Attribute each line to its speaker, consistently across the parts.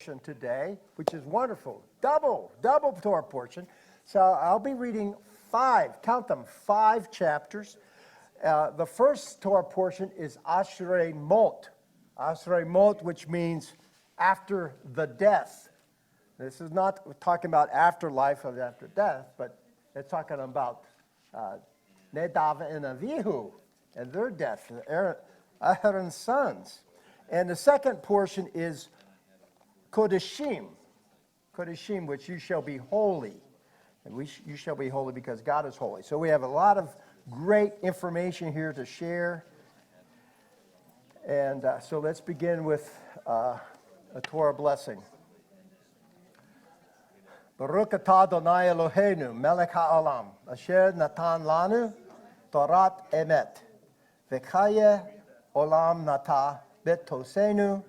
Speaker 1: Today, which is wonderful. Double Torah portion. So I'll be reading five chapters. The first Torah portion is Acharei, which means after the death. This is not talking about afterlife of after death, but it's talking about Nadav and Avihu and their death, Aaron's sons. And the second portion is Kodeshim, which you shall be holy. And you shall be holy because God is holy. So we have a lot of great information here to share. And so let's begin with a Torah blessing. Baruch atah Adonai Eloheinu, melech ha'olam, asher natan lanu Torat emet, v'chaya olam nata bet tosenu,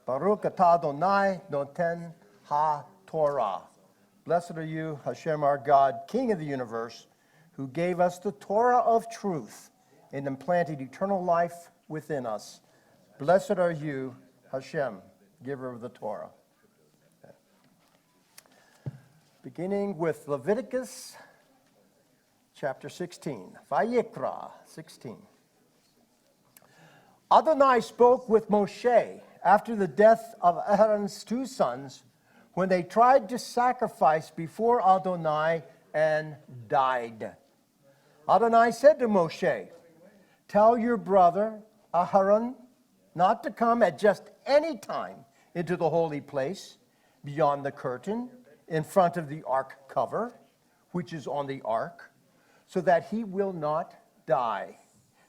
Speaker 1: Baruch atah Adonai noten ha-Torah. Blessed are you, Hashem our God, King of the universe, who gave us the Torah of truth and implanted eternal life within us. Blessed are you, Hashem, giver of the Torah. Beginning with Leviticus chapter 16. Vayikra 16. Adonai spoke with Moshe after the death of Aaron's two sons, when they tried to sacrifice before Adonai and died. Adonai said to Moshe, "Tell your brother Aaron not to come at just any time into the holy place beyond the curtain in front of the ark cover, which is on the ark, so that he will not die,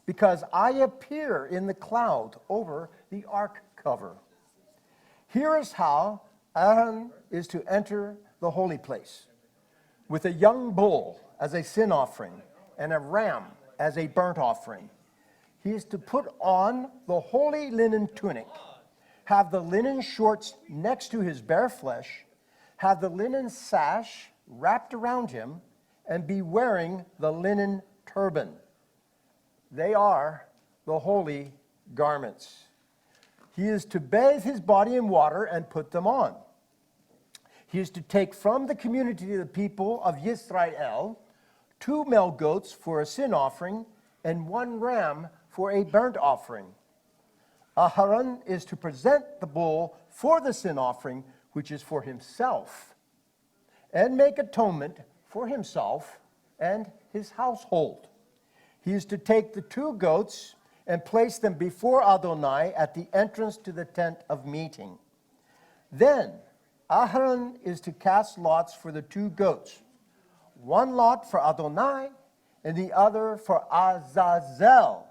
Speaker 1: because I appear in the cloud over the ark cover. Here is how Aaron is to enter the holy place: with a young bull as a sin offering and a ram as a burnt offering. He is to put on the holy linen tunic, have the linen shorts next to his bare flesh, have the linen sash wrapped around him, and be wearing the linen turban. They are the holy garments. He is to bathe his body in water and put them on. He is to take from the community of the people of Yisrael 2 male goats for a sin offering and 1 ram for a burnt offering. Aaron is to present the bull for the sin offering, which is for himself, and make atonement for himself and his household. He is to take the 2 goats and place them before Adonai at the entrance to the tent of meeting. Then Aaron is to cast lots for the 2 goats, 1 lot for Adonai and the other for Azazel.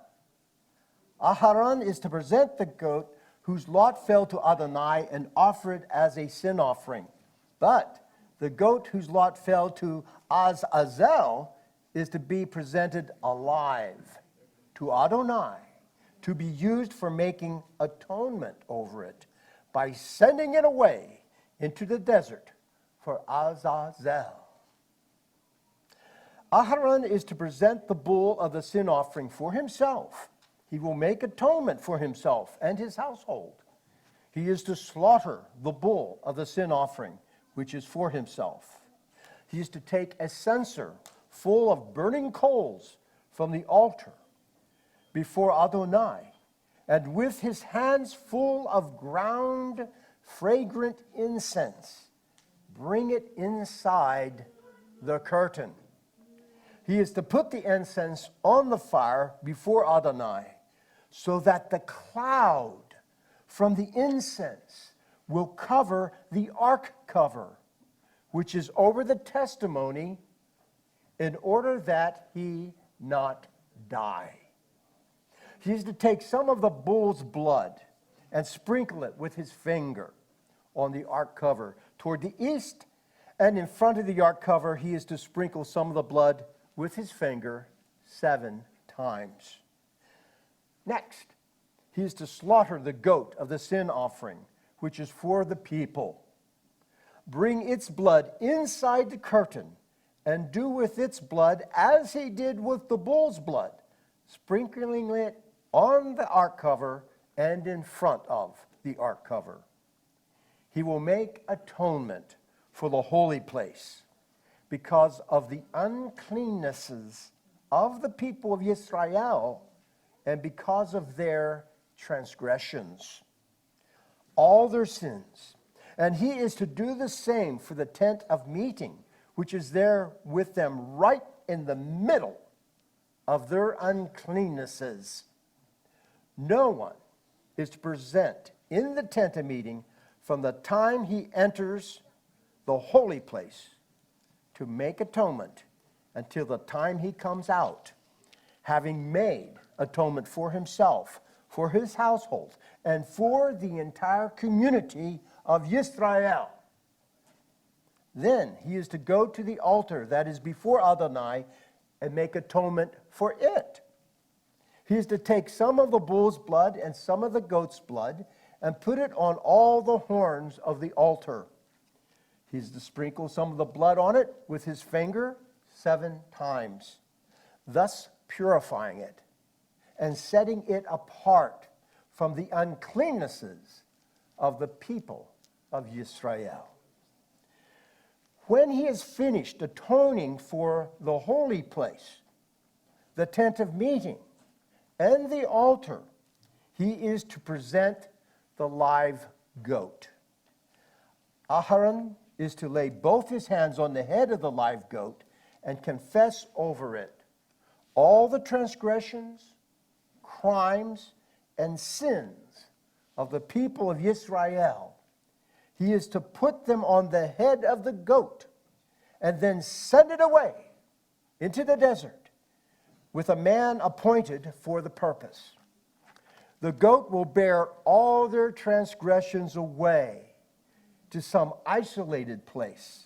Speaker 1: Aaron is to present the goat whose lot fell to Adonai and offer it as a sin offering. But the goat whose lot fell to Azazel is to be presented alive to Adonai, to be used for making atonement over it by sending it away into the desert for Azazel. Aaron is to present the bull of the sin offering for himself. He will make atonement for himself and his household. He is to slaughter the bull of the sin offering, which is for himself. He is to take a censer full of burning coals from the altar before Adonai, and with his hands full of ground fragrant incense, bring it inside the curtain. He is to put the incense on the fire before Adonai, so that the cloud from the incense will cover the ark cover, which is over the testimony, in order that he not die. He is to take some of the bull's blood and sprinkle it with his finger on the ark cover toward the east, and in front of the ark cover he is to sprinkle some of the blood with his finger 7 times. Next, he is to slaughter the goat of the sin offering, which is for the people. Bring its blood inside the curtain, and do with its blood as he did with the bull's blood, sprinkling it on the ark cover and in front of the ark cover. he will make atonement for the holy place because of the uncleannesses of the people of Israel and because of their transgressions, all their sins. And he is to do the same for the tent of meeting, which is there with them right in the middle of their uncleannesses. No one is to present in the tent of meeting from the time he enters the holy place to make atonement until the time he comes out, having made atonement for himself, for his household, and for the entire community of Israel. Then he is to go to the altar that is before Adonai and make atonement for it. He is to take some of the bull's blood and some of the goat's blood and put it on all the horns of the altar. He is to sprinkle some of the blood on it with his finger 7 times, thus purifying it and setting it apart from the uncleannesses of the people of Israel. When he has finished atoning for the holy place, the tent of meeting, and the altar, he is to present the live goat. Aharon is to lay both his hands on the head of the live goat and confess over it all the transgressions, crimes, and sins of the people of Israel. He is to put them on the head of the goat and then send it away into the desert with a man appointed for the purpose. The goat will bear all their transgressions away to some isolated place,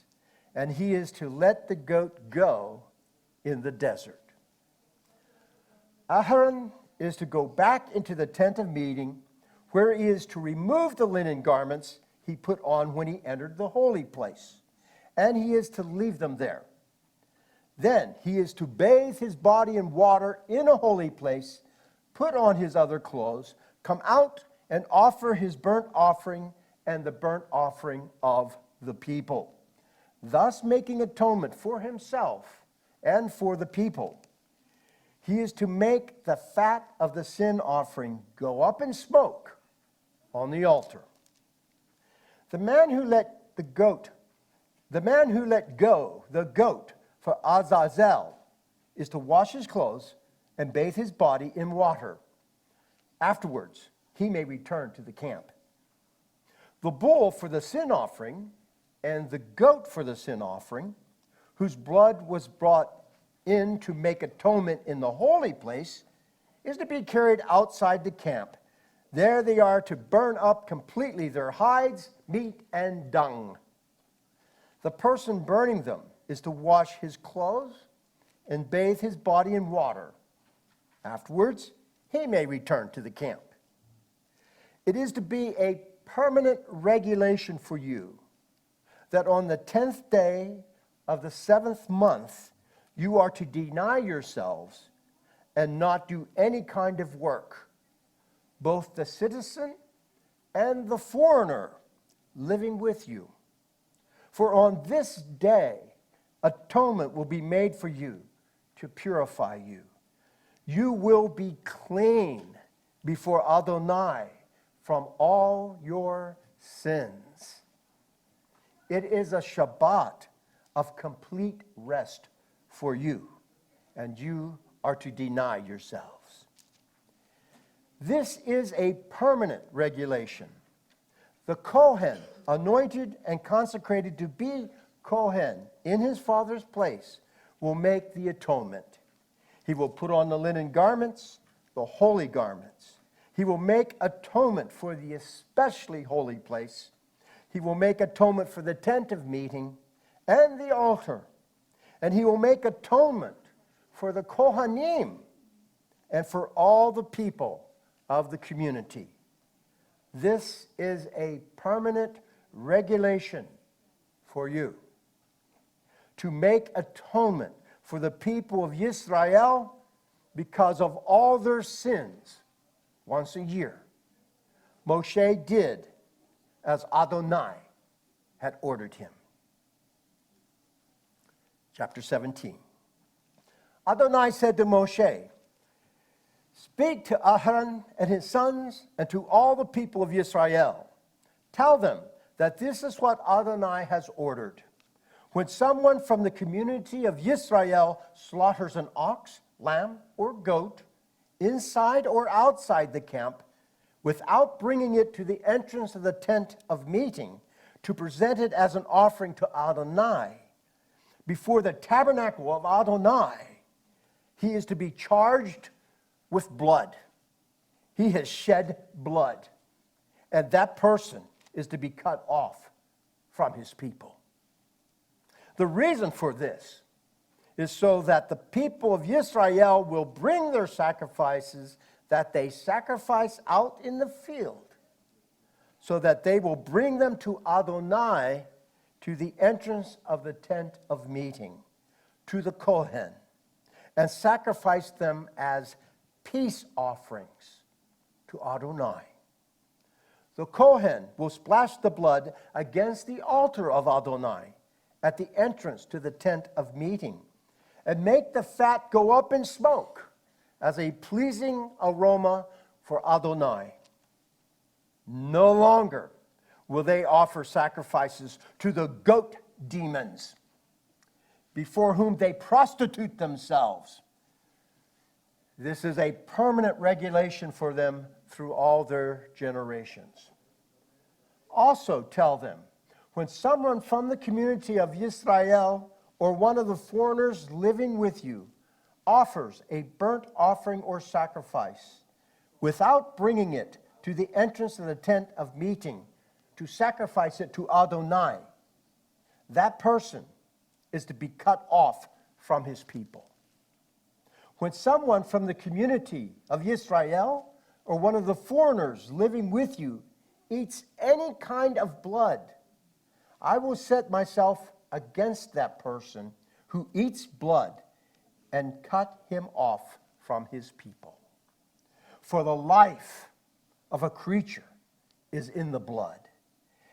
Speaker 1: and he is to let the goat go in the desert. Aharon is to go back into the tent of meeting, where he is to remove the linen garments he put on when he entered the holy place, and he is to leave them there. Then he is to bathe his body in water in a holy place, put on his other clothes, come out and offer his burnt offering and the burnt offering of the people, thus making atonement for himself and for the people. He is to make the fat of the sin offering go up in smoke on the altar. The man who let go the goat for Azazel is to wash his clothes and bathe his body in water. Afterwards, he may return to the camp. The bull for the sin offering and the goat for the sin offering, whose blood was brought in to make atonement in the holy place, is to be carried outside the camp. There they are to burn up completely their hides, meat, and dung. The person burning them is to wash his clothes and bathe his body in water. Afterwards, he may return to the camp. It is to be a permanent regulation for you that on the 10th day of the 7th month, you are to deny yourselves and not do any kind of work, both the citizen and the foreigner living with you. For on this day, atonement will be made for you to purify you. You will be clean before Adonai from all your sins. It is a Shabbat of complete rest for you, and you are to deny yourselves. This is a permanent regulation. The Kohen, anointed and consecrated to be Kohen in his father's place, will make the atonement. He will put on the linen garments, the holy garments. He will make atonement for the especially holy place. He will make atonement for the tent of meeting and the altar. And he will make atonement for the Kohanim and for all the people of the community. This is a permanent regulation for you to make atonement for the people of Israel because of all their sins once a year. Moshe did as Adonai had ordered him. Chapter 17. Adonai said to Moshe, "Speak to Aaron and his sons and to all the people of Israel. Tell them that this is what Adonai has ordered. When someone from the community of Israel slaughters an ox, lamb, or goat, inside or outside the camp, without bringing it to the entrance of the tent of meeting to present it as an offering to Adonai, before the tabernacle of Adonai, he is to be charged with blood. He has shed blood, and that person is to be cut off from his people." The reason for this is so that the people of Israel will bring their sacrifices that they sacrifice out in the field, so that they will bring them to Adonai, to the entrance of the tent of meeting, to the Kohen, and sacrifice them as peace offerings to Adonai. The Kohen will splash the blood against the altar of Adonai at the entrance to the tent of meeting, and make the fat go up in smoke as a pleasing aroma for Adonai. No longer will they offer sacrifices to the goat demons, before whom they prostitute themselves. This is a permanent regulation for them through all their generations. Also tell them, when someone from the community of Israel or one of the foreigners living with you offers a burnt offering or sacrifice, without bringing it to the entrance of the tent of meeting to sacrifice it to Adonai, that person is to be cut off from his people. When someone from the community of Israel or one of the foreigners living with you eats any kind of blood, I will set myself against that person who eats blood and cut him off from his people. For the life of a creature is in the blood,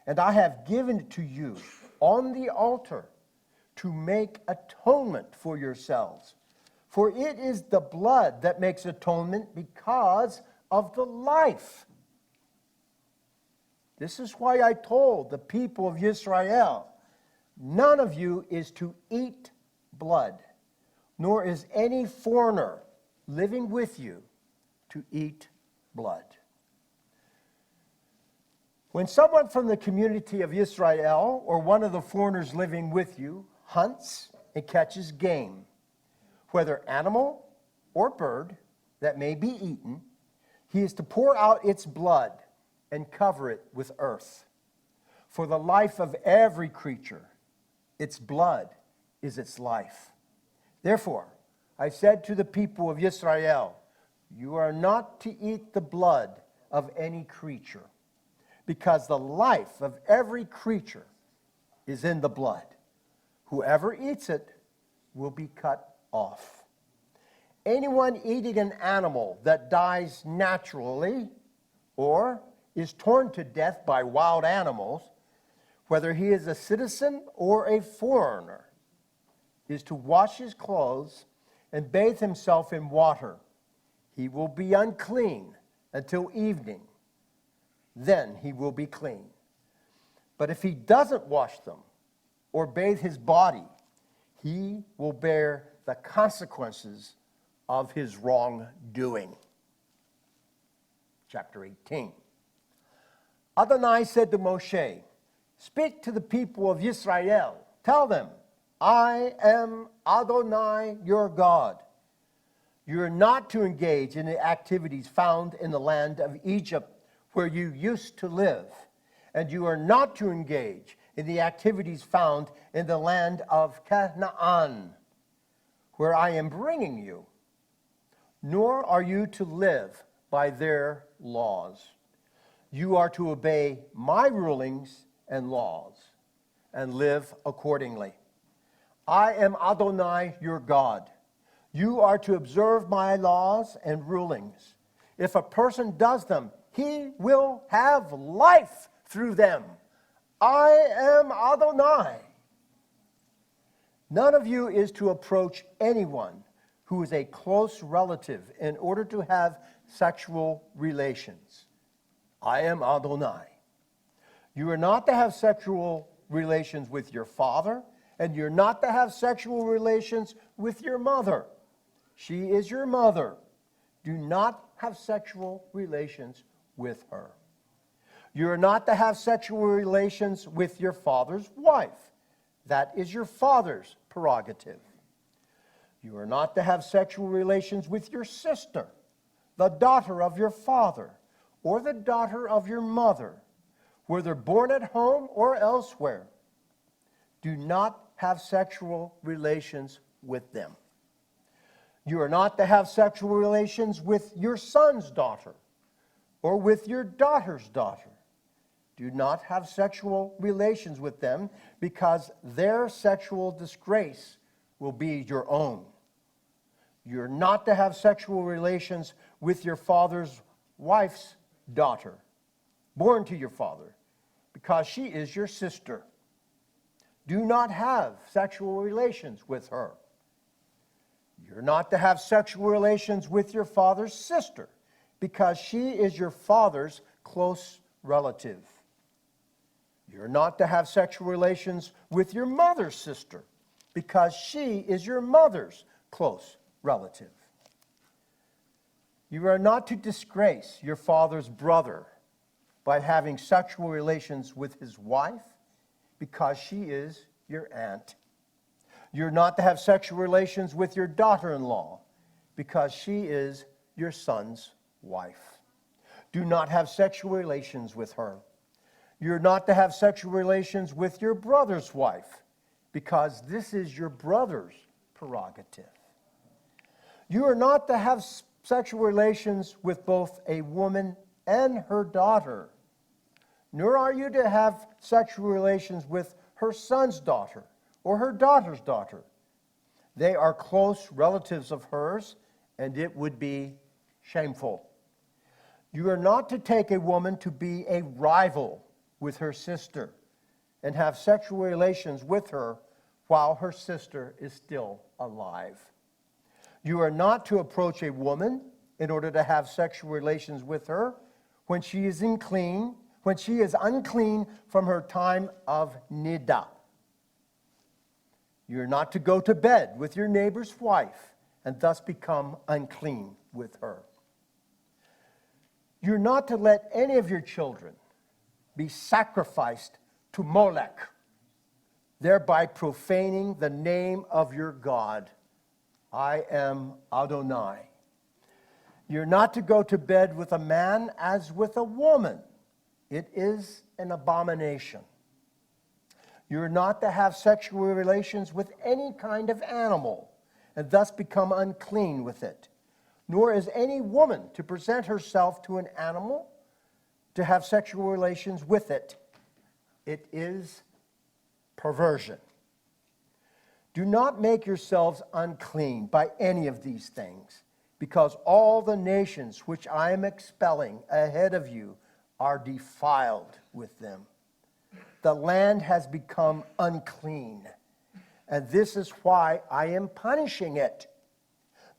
Speaker 1: and I have given it to you on the altar to make atonement for yourselves. For it is the blood that makes atonement because of the life. This is why I told the people of Israel, none of you is to eat blood, nor is any foreigner living with you to eat blood. When someone from the community of Israel or one of the foreigners living with you hunts and catches game, whether animal or bird that may be eaten, he is to pour out its blood and cover it with earth. For the life of every creature, its blood is its life. Therefore, I said to the people of Israel, you are not to eat the blood of any creature, because the life of every creature is in the blood. Whoever eats it will be cut off. Anyone eating an animal that dies naturally or is torn to death by wild animals, whether he is a citizen or a foreigner, is to wash his clothes and bathe himself in water. He will be unclean until evening. Then he will be clean. But if he doesn't wash them or bathe his body, he will bear the consequences of his wrongdoing. Chapter 18. Adonai said to Moshe, speak to the people of Israel. Tell them, I am Adonai your God. You are not to engage in the activities found in the land of Egypt where you used to live, and you are not to engage in the activities found in the land of Canaan, where I am bringing you, nor are you to live by their laws. You are to obey my rulings and laws and live accordingly. I am Adonai your God. You are to observe my laws and rulings. If a person does them, he will have life through them. I am Adonai. None of you is to approach anyone who is a close relative in order to have sexual relations. I am Adonai. You are not to have sexual relations with your father, and you're not to have sexual relations with your mother. She is your mother. Do not have sexual relations with her. You are not to have sexual relations with your father's wife. That is your father's prerogative. You are not to have sexual relations with your sister, the daughter of your father, or the daughter of your mother, whether born at home or elsewhere. Do not have sexual relations with them. You are not to have sexual relations with your son's daughter or with your daughter's daughter. Do not have sexual relations with them, because their sexual disgrace will be your own. You're not to have sexual relations with your father's wife's daughter, born to your father, because she is your sister. Do not have sexual relations with her. You're not to have sexual relations with your father's sister, because she is your father's close relative. You're not to have sexual relations with your mother's sister, because she is your mother's close relative. You are not to disgrace your father's brother by having sexual relations with his wife, because she is your aunt. You're not to have sexual relations with your daughter-in-law, because she is your son's wife. Do not have sexual relations with her. You're not to have sexual relations with your brother's wife, because this is your brother's prerogative. You are not to have sexual relations with both a woman and her daughter, nor are you to have sexual relations with her son's daughter or her daughter's daughter. They are close relatives of hers, and it would be shameful. You are not to take a woman to be a rival with her sister and have sexual relations with her while her sister is still alive. You are not to approach a woman in order to have sexual relations with her when she is unclean from her time of niddah. You are not to go to bed with your neighbor's wife and thus become unclean with her. You're not to let any of your children be sacrificed to Molech, thereby profaning the name of your God. I am Adonai. You're not to go to bed with a man as with a woman. It is an abomination. You're not to have sexual relations with any kind of animal and thus become unclean with it. Nor is any woman to present herself to an animal to have sexual relations with it. It is perversion. Do not make yourselves unclean by any of these things, because all the nations which I am expelling ahead of you are defiled with them. The land has become unclean, and this is why I am punishing it.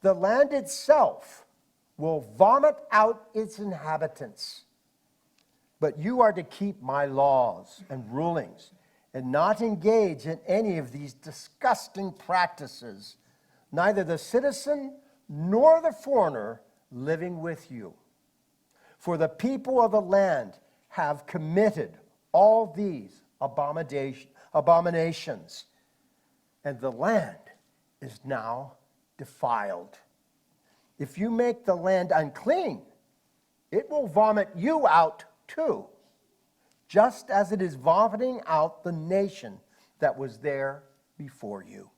Speaker 1: The land itself will vomit out its inhabitants. But you are to keep my laws and rulings and not engage in any of these disgusting practices, neither the citizen nor the foreigner living with you. For the people of the land have committed all these abominations, and the land is now defiled. If you make the land unclean, it will vomit you out too, just as it is vomiting out the nation that was there before you.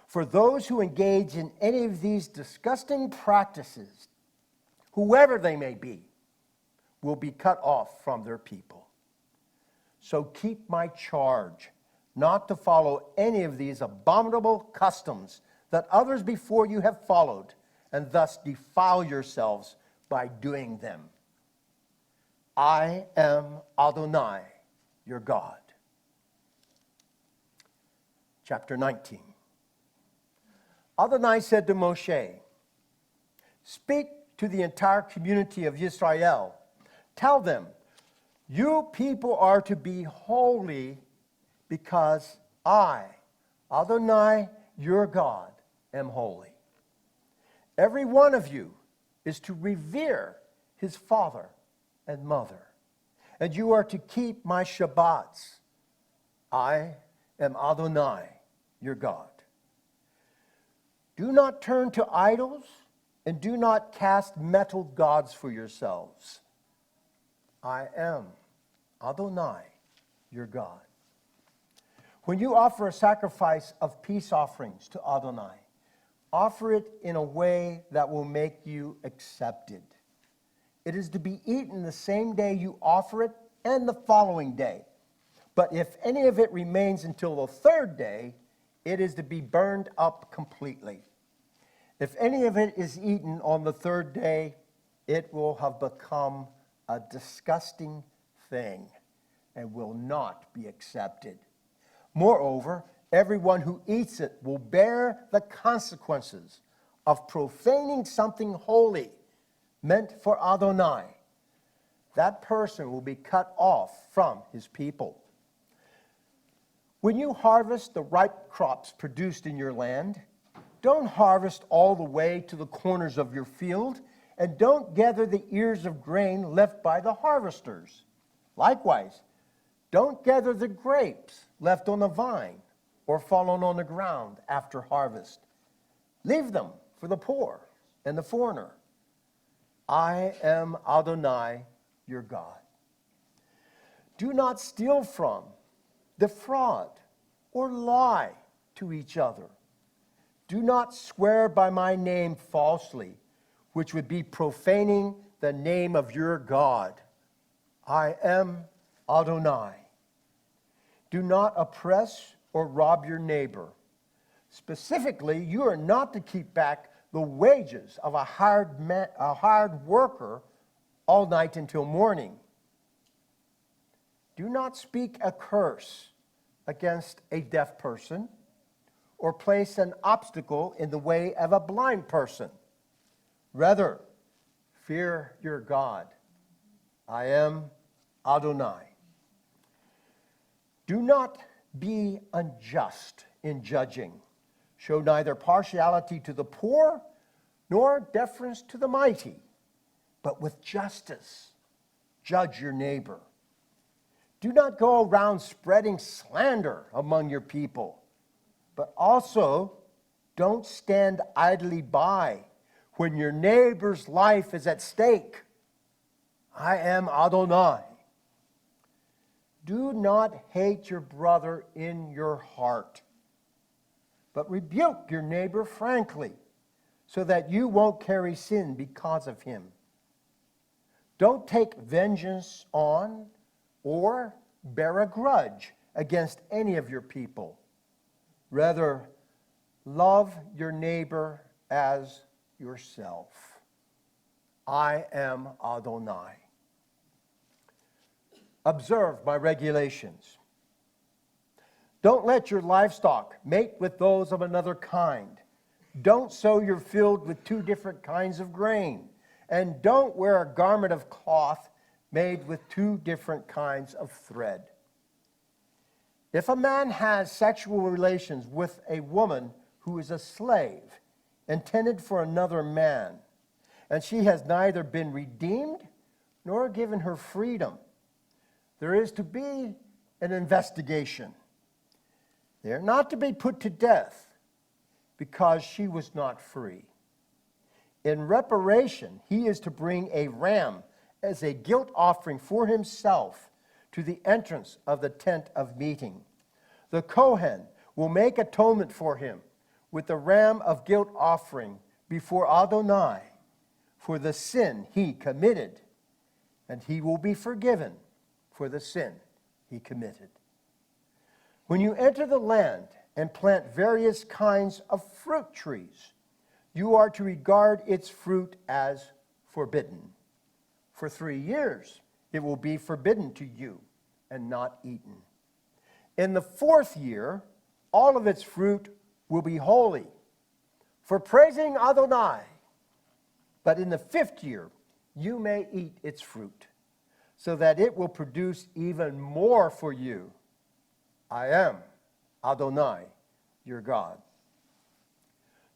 Speaker 1: For those who engage in any of these disgusting practices, whoever they may be, will be cut off from their people. So keep my charge not to follow any of these abominable customs that others before you have followed, and thus defile yourselves by doing them. I am Adonai, your God. Chapter 19. Adonai said to Moshe, speak to the entire community of Israel. Tell them, you people are to be holy because I, Adonai, your God, am holy. Every one of you is to revere his father and mother, and you are to keep my Shabbats. I am Adonai, your God. Do not turn to idols, and do not cast metal gods for yourselves. I am Adonai, your God. When you offer a sacrifice of peace offerings to Adonai, offer it in a way that will make you accepted. It is to be eaten the same day you offer it and the following day. But if any of it remains until the third day, it is to be burned up completely. If any of it is eaten on the third day, it will have become a disgusting thing and will not be accepted. Moreover, everyone who eats it will bear the consequences of profaning something holy meant for Adonai. That person will be cut off from his people. When you harvest the ripe crops produced in your land, don't harvest all the way to the corners of your field, and don't gather the ears of grain left by the harvesters. Likewise, don't gather the grapes left on the vine or fallen on the ground after harvest. Leave them for the poor and the foreigner. I am Adonai, your God. Do not steal from, defraud, or lie to each other. Do not swear by my name falsely, which would be profaning the name of your God. I am Adonai. Do not oppress or rob your neighbor. Specifically, you are not to keep back the wages of a hired worker all night until morning. Do not speak a curse against a deaf person or place an obstacle in the way of a blind person. Rather, fear your God. I am Adonai. Do not be unjust in judging. Show neither partiality to the poor nor deference to the mighty, but with justice judge your neighbor. Do not go around spreading slander among your people, but also don't stand idly by when your neighbor's life is at stake. I am Adonai. Do not hate your brother in your heart, but rebuke your neighbor frankly, so that you won't carry sin because of him. Don't take vengeance on or bear a grudge against any of your people. Rather, love your neighbor as yourself. I am Adonai. Observe my regulations. Don't let your livestock mate with those of another kind. Don't sow your field with two different kinds of grain. And don't wear a garment of cloth made with two different kinds of thread. If a man has sexual relations with a woman who is a slave, intended for another man, and she has neither been redeemed nor given her freedom, there is to be an investigation. They are not to be put to death because she was not free. In reparation, he is to bring a ram as a guilt offering for himself to the entrance of the tent of meeting. The Kohen will make atonement for him with the ram of guilt offering before Adonai for the sin he committed, and he will be forgiven for the sin he committed. When you enter the land and plant various kinds of fruit trees, you are to regard its fruit as forbidden. For 3 years, It will be forbidden to you and not eaten. In the 4th year, all of its fruit will be holy, for praising Adonai. But in the 5th year, you may eat its fruit, so that it will produce even more for you. I am Adonai, your God.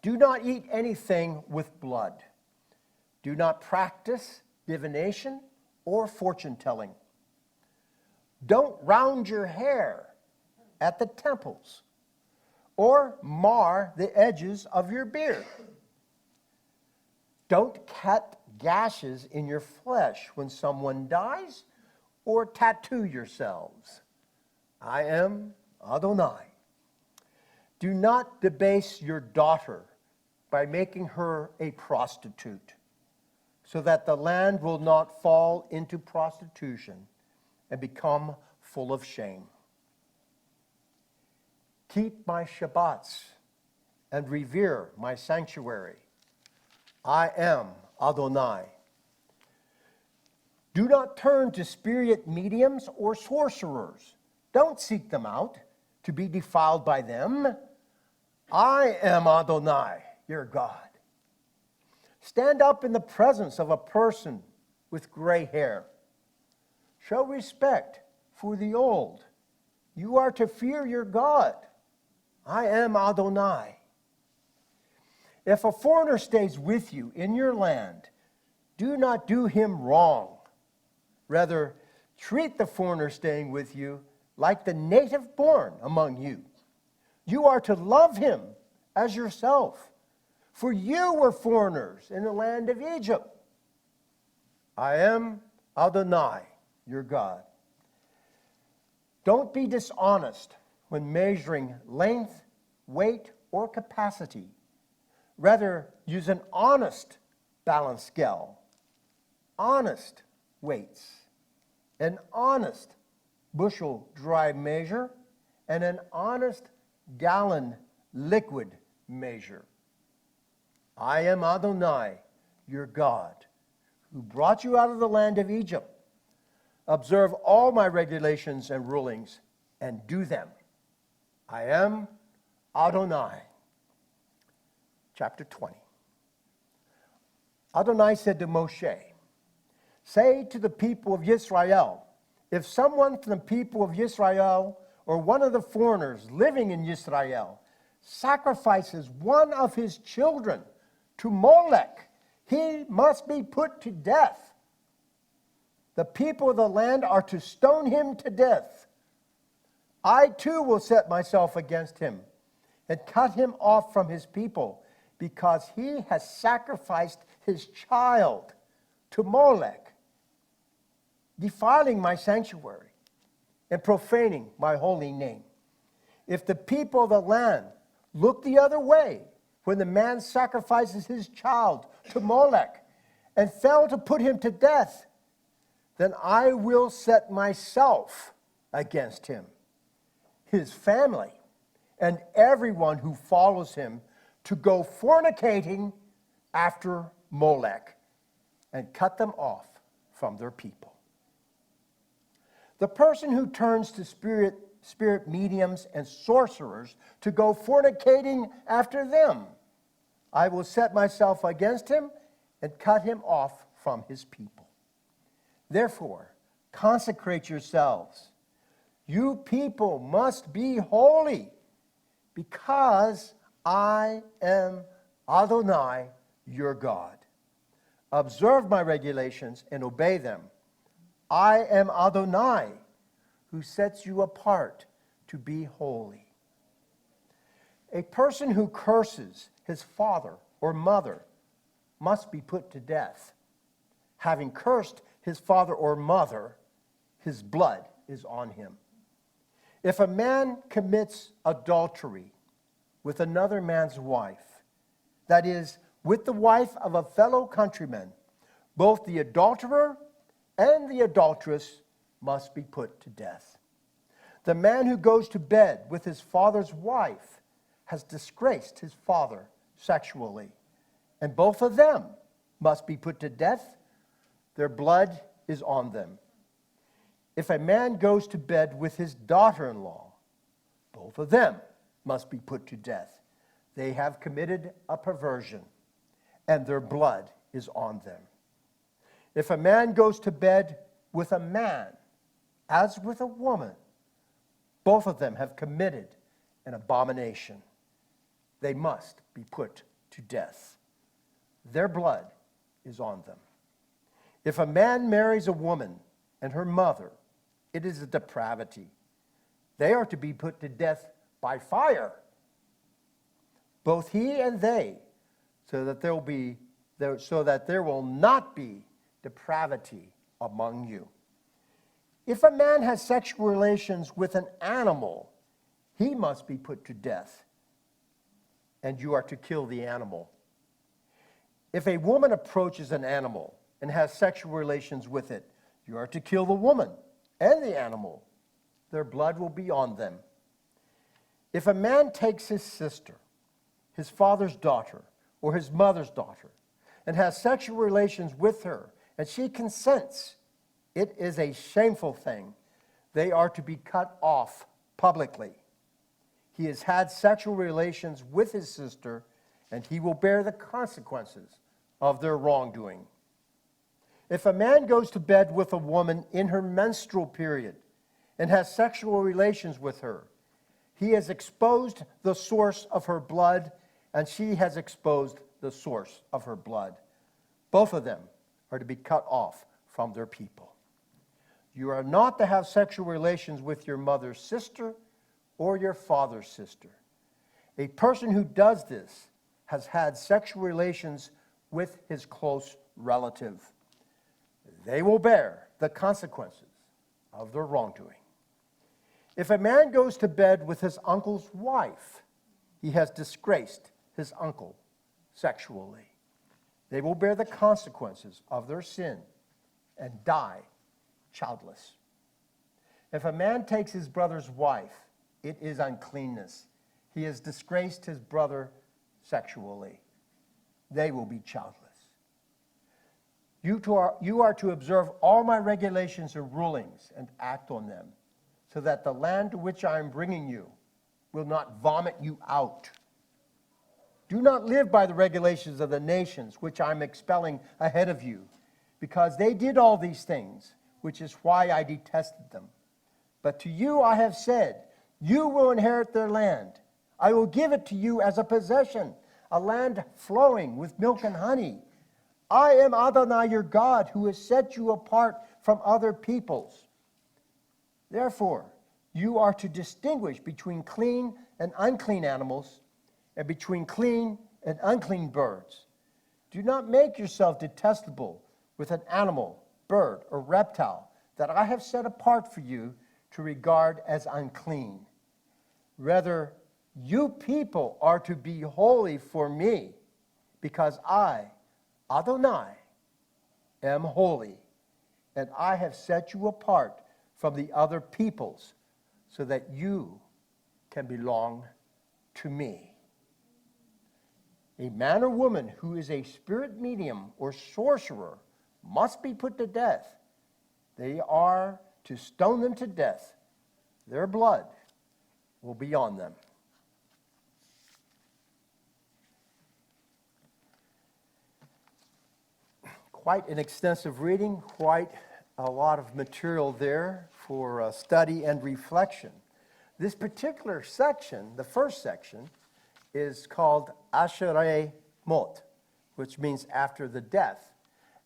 Speaker 1: Do not eat anything with blood. Do not practice divination or fortune-telling. Don't round your hair at the temples or mar the edges of your beard. Don't cut gashes in your flesh when someone dies or tattoo yourselves. I am Adonai. Do not debase your daughter by making her a prostitute, so that the land will not fall into prostitution and become full of shame. Keep my Shabbats and revere my sanctuary. I am Adonai. Do not turn to spirit mediums or sorcerers. Don't seek them out to be defiled by them. I am Adonai, your God. Stand up in the presence of a person with gray hair. Show respect for the old. You are to fear your God. I am Adonai. If a foreigner stays with you in your land, do not do him wrong. Rather, treat the foreigner staying with you like the native born among you. You are to love him as yourself, for you were foreigners in the land of Egypt. I am Adonai, your God. Don't be dishonest when measuring length, weight, or capacity. Rather, use an honest balance scale, honest weights, an honest bushel dry measure, and an honest gallon liquid measure. I am Adonai, your God, who brought you out of the land of Egypt. Observe all my regulations and rulings and do them. I am Adonai. Chapter 20. Adonai said to Moshe, say to the people of Israel, if someone from the people of Israel or one of the foreigners living in Israel sacrifices one of his children to Molech, he must be put to death. The people of the land are to stone him to death. I too will set myself against him and cut him off from his people, because he has sacrificed his child to Molech, defiling my sanctuary and profaning my holy name. If the people of the land look the other way when the man sacrifices his child to Molech and fail to put him to death, then I will set myself against him, his family, and everyone who follows him, to go fornicating after Molech and cut them off from their people. The person who turns to spirit mediums and sorcerers to go fornicating after them, I will set myself against him and cut him off from his people. Therefore, consecrate yourselves. You people must be holy, because I am Adonai, your God. Observe my regulations and obey them. I am Adonai, who sets you apart to be holy. A person who curses his father or mother must be put to death. Having cursed his father or mother, his blood is on him. If a man commits adultery with another man's wife, that is, with the wife of a fellow countryman, both the adulterer and the adulteress must be put to death. The man who goes to bed with his father's wife has disgraced his father sexually, and both of them must be put to death. Their blood is on them. If a man goes to bed with his daughter-in-law, both of them must be put to death. They have committed a perversion, and their blood is on them. If a man goes to bed with a man, as with a woman, both of them have committed an abomination. They must be put to death. Their blood is on them. If a man marries a woman and her mother, it is a depravity. They are to be put to death by fire, both he and they, so that there will not be depravity among you. If a man has sexual relations with an animal, he must be put to death, and you are to kill the animal. If a woman approaches an animal and has sexual relations with it, you are to kill the woman and the animal. Their blood will be on them. If a man takes his sister, his father's daughter, or his mother's daughter, and has sexual relations with her, and she consents, it is a shameful thing. They are to be cut off publicly. He has had sexual relations with his sister, and he will bear the consequences of their wrongdoing. If a man goes to bed with a woman in her menstrual period and has sexual relations with her, he has exposed the source of her blood, and she has exposed the source of her blood. Both of them are to be cut off from their people. You are not to have sexual relations with your mother's sister or your father's sister. A person who does this has had sexual relations with his close relative. They will bear the consequences of their wrongdoing. If a man goes to bed with his uncle's wife, he has disgraced his uncle sexually. They will bear the consequences of their sin and die childless. If a man takes his brother's wife, it is uncleanness. He has disgraced his brother sexually. They will be childless. You are to observe all my regulations and rulings and act on them, so that the land to which I am bringing you will not vomit you out. Do not live by the regulations of the nations which I am expelling ahead of you, because they did all these things, which is why I detested them. But to you I have said, you will inherit their land. I will give it to you as a possession, a land flowing with milk and honey. I am Adonai your God, who has set you apart from other peoples. Therefore, you are to distinguish between clean and unclean animals, and between clean and unclean birds. Do not make yourself detestable with an animal, bird, or reptile that I have set apart for you to regard as unclean. Rather, you people are to be holy for me, because I, Adonai, am holy, and I have set you apart from the other peoples, so that you can belong to me. A man or woman who is a spirit medium or sorcerer must be put to death. They are to stone them to death. Their blood will be on them. Quite an extensive reading, quite a lot of material there for study and reflection. This particular section, the first section, is called Acharei Mot, which means after the death.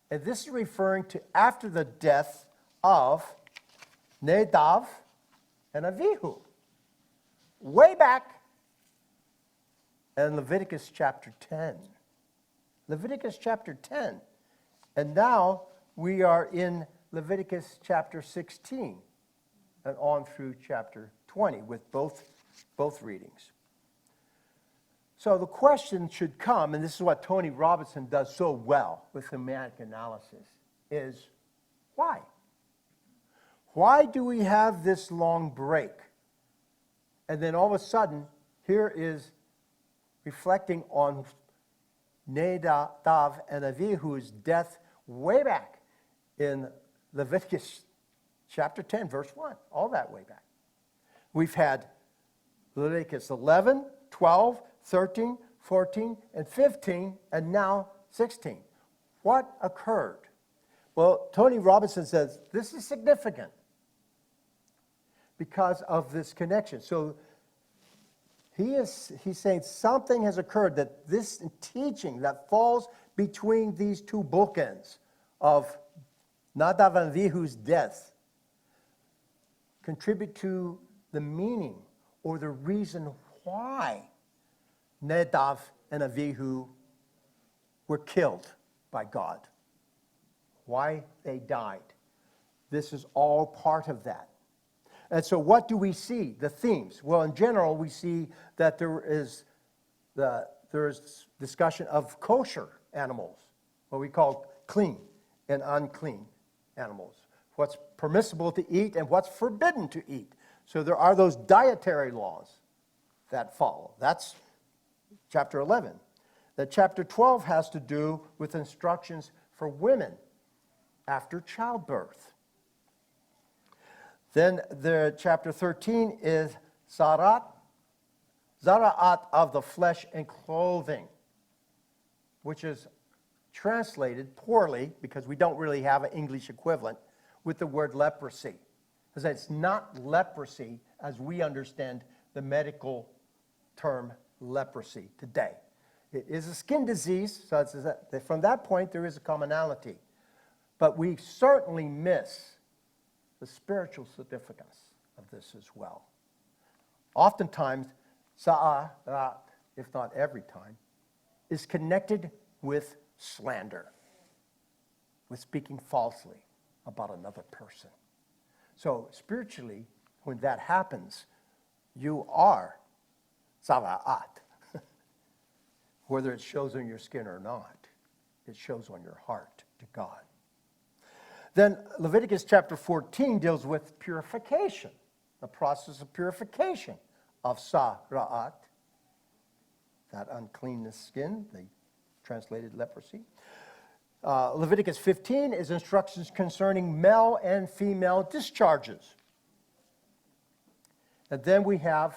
Speaker 1: And this is referring to after the death of Nadav and Avihu. Way back in Leviticus chapter 10. Leviticus chapter 10. And now we are in Leviticus chapter 16 and on through chapter 20 with both readings. So the question should come, and this is what Tony Robinson does so well with thematic analysis, is why? Why do we have this long break? And then all of a sudden, here is reflecting on Nadav and Avihu's death way back in Leviticus chapter 10, verse 1, all that way back. We've had Leviticus 11, 12, 13, 14, and 15, and now 16. What occurred? Well, Tony Robinson says this is significant because of this connection. So he's saying something has occurred, that this teaching that falls between these two bookends of Nadav and Avihu's death contribute to the meaning or the reason why Nadav and Avihu were killed by God, why they died. This is all part of that. And so what do we see? The themes. Well, in general, we see that there is discussion of kosher animals, what we call clean and unclean animals, what's permissible to eat and what's forbidden to eat. So there are those dietary laws that follow. That's chapter 11. That chapter 12 has to do with instructions for women after childbirth. Then the chapter 13 is zara'at of the flesh and clothing, which is translated poorly, because we don't really have an English equivalent, with the word leprosy. Because it's not leprosy as we understand the medical term leprosy today. It is a skin disease, so from that point there is a commonality. But we certainly miss the spiritual significance of this as well. Oftentimes, sa'arat, if not every time, is connected with slander, with speaking falsely about another person. So spiritually, when that happens, you are sa'arat. Whether it shows on your skin or not, it shows on your heart to God. Then Leviticus chapter 14 deals with purification, the process of purification of sa'ra'at, that uncleanness skin, they translated leprosy. Leviticus 15 is instructions concerning male and female discharges. And then we have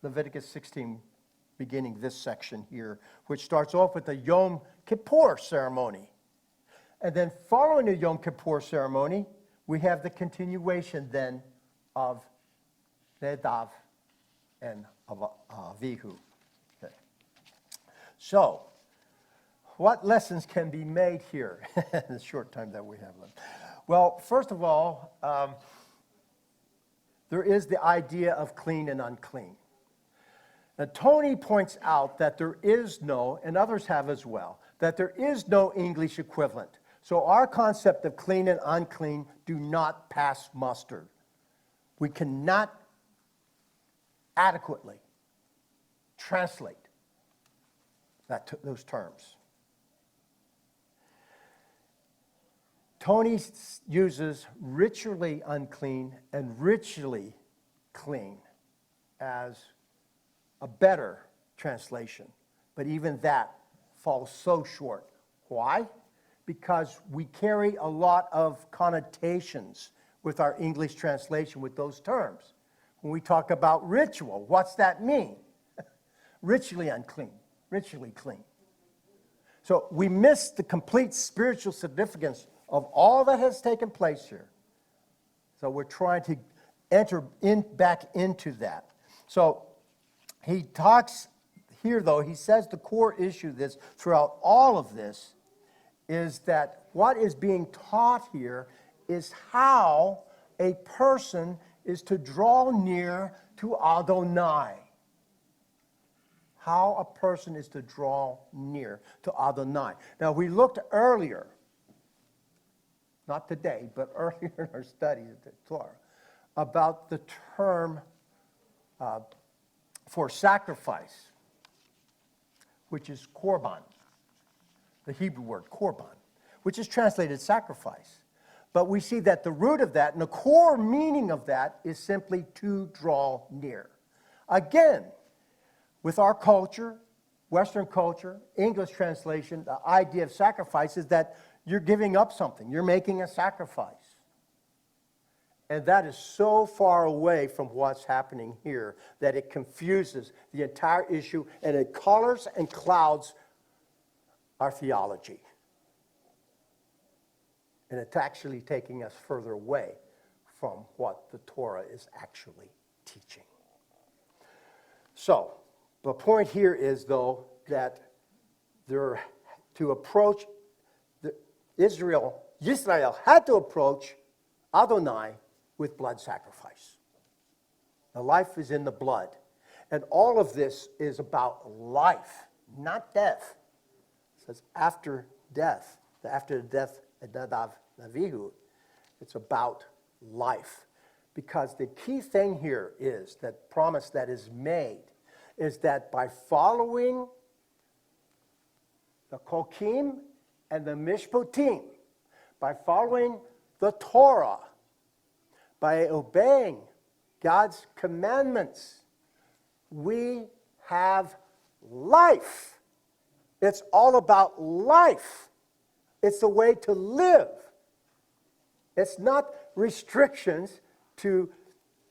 Speaker 1: Leviticus 16, beginning this section here, which starts off with the Yom Kippur ceremony. And then following the Yom Kippur ceremony, we have the continuation then of Nadav and Avihu. Okay. So, what lessons can be made here in the short time that we have left? Well, first of all, there is the idea of clean and unclean. Now, Tony points out that there is no, and others have as well, that there is no English equivalent. So our concept of clean and unclean do not pass muster. We cannot adequately translate those terms. Tony uses ritually unclean and ritually clean as a better translation. But even that falls so short. Why? Because we carry a lot of connotations with our English translation with those terms. When we talk about ritual, what's that mean? Ritually unclean, ritually clean. So we miss the complete spiritual significance of all that has taken place here. So we're trying to enter back into that. So he talks here, though, he says the core issue throughout all of this is that what is being taught here is how a person is to draw near to Adonai. How a person is to draw near to Adonai. Now, we looked earlier, not today, but earlier in our study of the Torah, about the term for sacrifice, which is korban, the Hebrew word korban, which is translated sacrifice. But we see that the root of that and the core meaning of that is simply to draw near. Again, with our culture, Western culture, English translation, the idea of sacrifice is that you're giving up something. You're making a sacrifice. And that is so far away from what's happening here that it confuses the entire issue and it colors and clouds our theology. And it's actually taking us further away from what the Torah is actually teaching. So, the point here is, though, that to approach Israel had to approach Adonai with blood sacrifice. The life is in the blood. And all of this is about life, not death. It says after death, after the death of Nadav and Avihu, it's about life. Because the key thing here is that promise that is made is that by following the Kokim and the Mishpatim, by following the Torah, by obeying God's commandments, we have life. It's all about life. It's the way to live. It's not restrictions to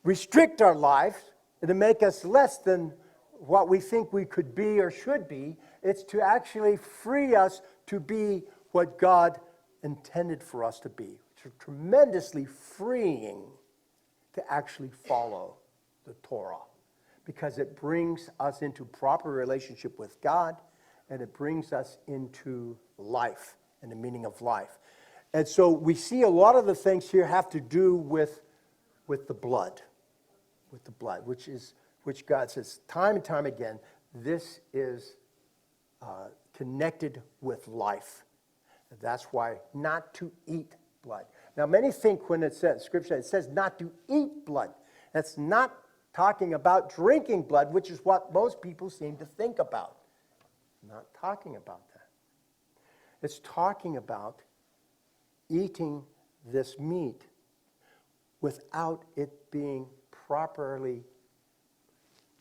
Speaker 1: restrict our lives and to make us less than what we think we could be or should be. It's to actually free us to be what God intended for us to be. It's tremendously freeing to actually follow the Torah, because it brings us into proper relationship with God, and it brings us into life and the meaning of life. And so we see a lot of the things here have to do with the blood, which God says time and time again, this is connected with life. And that's why not to eat blood. Now, many think when it says, Scripture, it says not to eat blood. That's not talking about drinking blood, which is what most people seem to think about. Not talking about that. It's talking about eating this meat without it being properly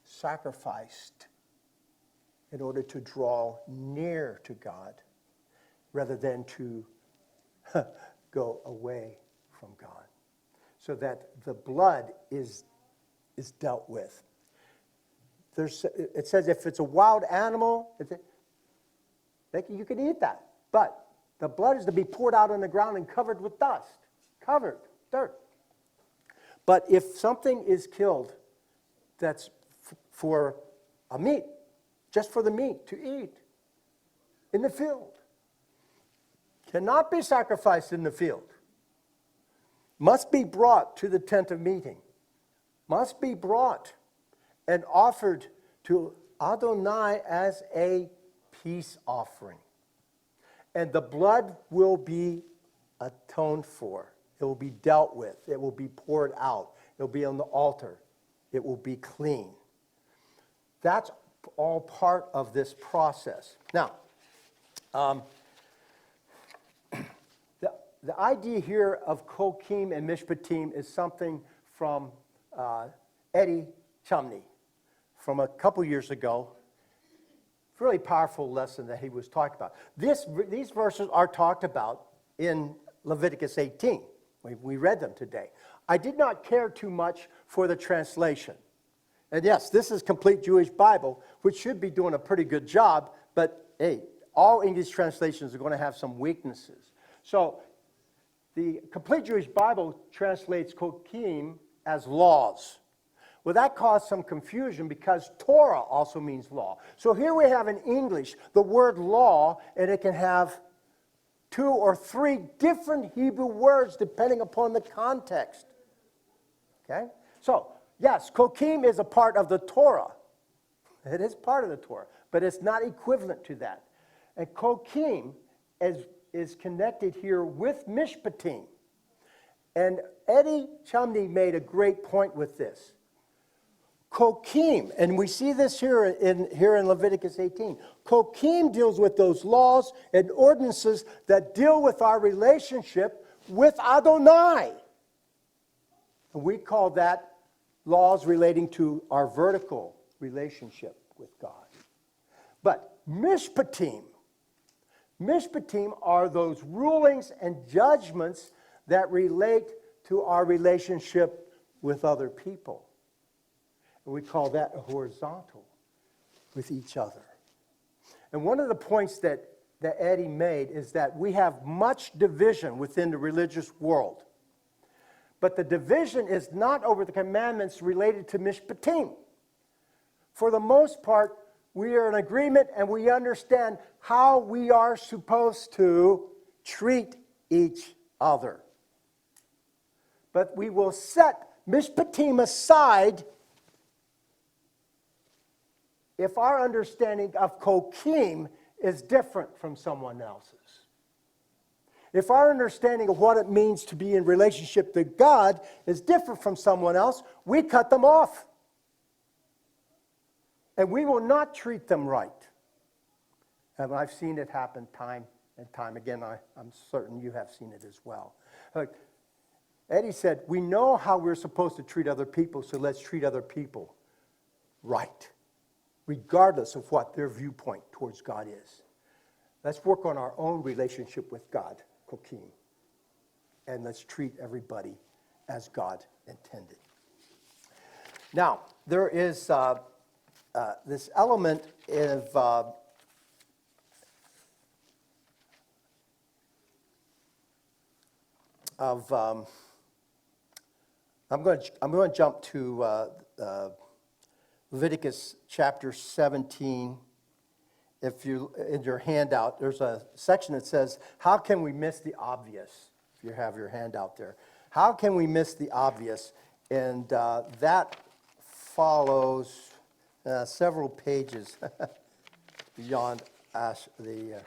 Speaker 1: sacrificed in order to draw near to God, rather than to go away from God. So that the blood is dealt with. It says if it's a wild animal, you can eat that. But the blood is to be poured out on the ground and covered with dust. Dirt. But if something is killed that's for a meat, just for the meat to eat in the field, cannot be sacrificed in the field, must be brought to the tent of meeting, must be brought and offered to Adonai as a peace offering. And the blood will be atoned for. It will be dealt with. It will be poured out. It will be on the altar. It will be clean. That's all part of this process. Now, the idea here of Kokim and Mishpatim is something from Eddie Chumney from a couple years ago. Really powerful lesson that he was talking about. These verses are talked about in Leviticus 18. We read them today. I did not care too much for the translation. And yes, this is Complete Jewish Bible, which should be doing a pretty good job, but hey, all English translations are going to have some weaknesses. So the Complete Jewish Bible translates Kokim as laws. Well, that caused some confusion because Torah also means law. So here we have in English the word law, and it can have 2 or 3 different Hebrew words depending upon the context. Okay? So, yes, Kokim is a part of the Torah. It is part of the Torah, but it's not equivalent to that. And Kokim is connected here with Mishpatim. And Eddie Chumney made a great point with this. Kokim, and we see this here in Leviticus 18. Kokim deals with those laws and ordinances that deal with our relationship with Adonai. And we call that laws relating to our vertical relationship with God. But Mishpatim are those rulings and judgments that relate to our relationship with other people. And we call that a horizontal with each other. And one of the points that Eddie made is that we have much division within the religious world. But the division is not over the commandments related to mishpatim. For the most part, we are in agreement and we understand how we are supposed to treat each other. But we will set mishpatim aside if our understanding of kokim is different from someone else's. If our understanding of what it means to be in relationship to God is different from someone else, we cut them off. And we will not treat them right. And I've seen it happen time and time again. I'm certain you have seen it as well. Like Eddie said, we know how we're supposed to treat other people, so let's treat other people right, regardless of what their viewpoint towards God is. Let's work on our own relationship with God, kokim, and let's treat everybody as God intended. Now, there is this element of I'm going to jump to Leviticus chapter 17. If you in your handout, there's a section that says, "How can we miss the obvious?" If you have your handout there, how can we miss the obvious? And that follows several pages beyond the.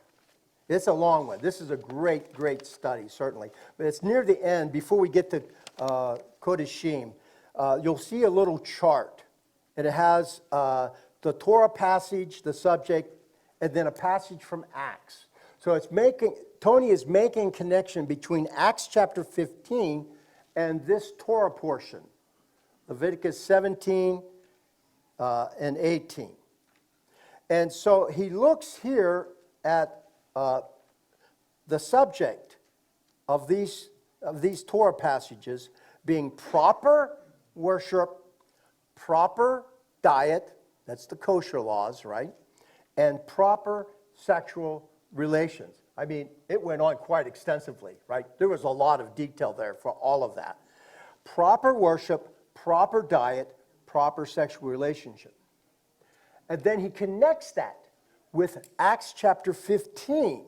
Speaker 1: It's a long one. This is a great study, certainly. But it's near the end. Before we get to Kodashim, you'll see a little chart. And it has the Torah passage, the subject, and then a passage from Acts. So Tony is making connection between Acts chapter 15 and this Torah portion, Leviticus 17 and 18. And so he looks here at the subject of these Torah passages being proper worship, proper diet, that's the kosher laws, right? And proper sexual relations. I mean, it went on quite extensively, right? There was a lot of detail there for all of that. Proper worship, proper diet, proper sexual relationship. And then he connects that with Acts chapter 15.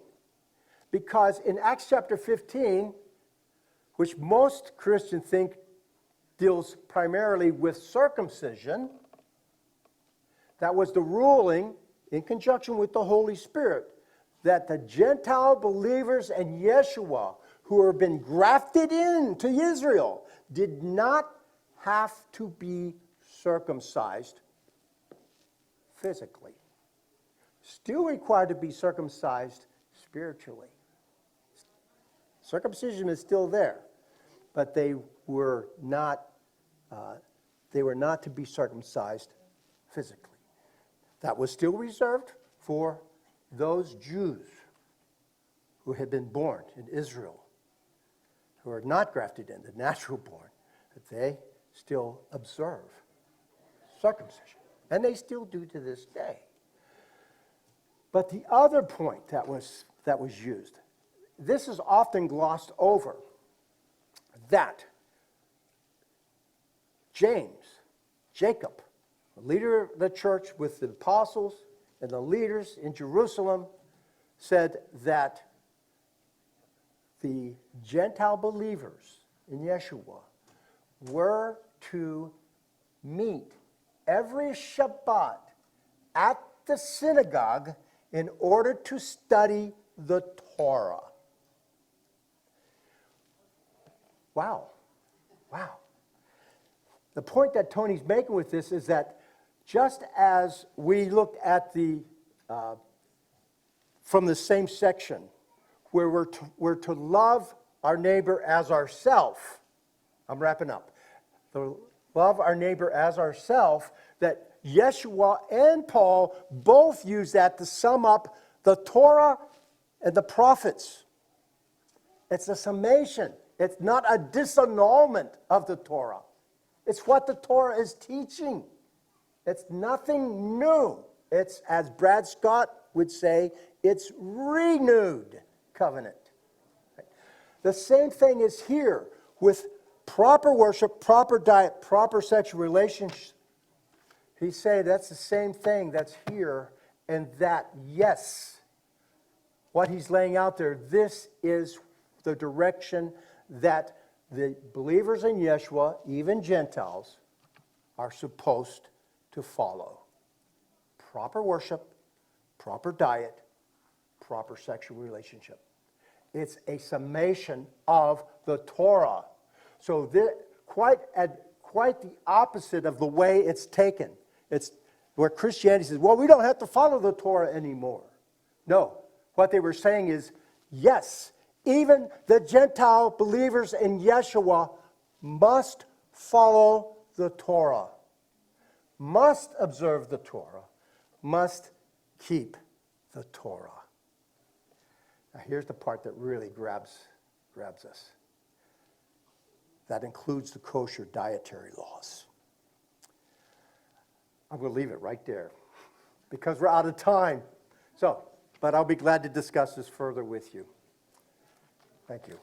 Speaker 1: Because in Acts chapter 15, which most Christians think deals primarily with circumcision, that was the ruling in conjunction with the Holy Spirit that the Gentile believers and Yeshua who have been grafted into Israel did not have to be circumcised physically. Still required to be circumcised spiritually. Circumcision is still there, but they were not to be circumcised physically. That was still reserved for those Jews who had been born in Israel, who are not grafted in, the natural born, that they still observe circumcision. And they still do to this day. But the other point that was used, this is often glossed over, that Jacob, the leader of the church with the apostles and the leaders in Jerusalem, said that the Gentile believers in Yeshua were to meet every Shabbat at the synagogue in order to study the Torah. Wow. The point that Tony's making with this is that just as we looked at from the same section, where we're to love our neighbor as ourselves, I'm wrapping up, to love our neighbor as ourselves, that Yeshua and Paul both use that to sum up the Torah and the prophets. It's a summation. It's not a disannulment of the Torah. It's what the Torah is teaching. It's nothing new. It's, as Brad Scott would say, it's renewed covenant. The same thing is here with proper worship, proper diet, proper sexual relations. He said that's the same thing that's here, and that, yes, what he's laying out there, this is the direction that the believers in Yeshua, even Gentiles, are supposed to follow. Proper worship, proper diet, proper sexual relationship. It's a summation of the Torah. So quite the opposite of the way it's taken. It's where Christianity says, well, we don't have to follow the Torah anymore. No, what they were saying is, yes, even the Gentile believers in Yeshua must follow the Torah, must observe the Torah, must keep the Torah. Now here's the part that really grabs us. That includes the kosher dietary laws. I'm going to leave it right there because we're out of time. But I'll be glad to discuss this further with you. Thank you.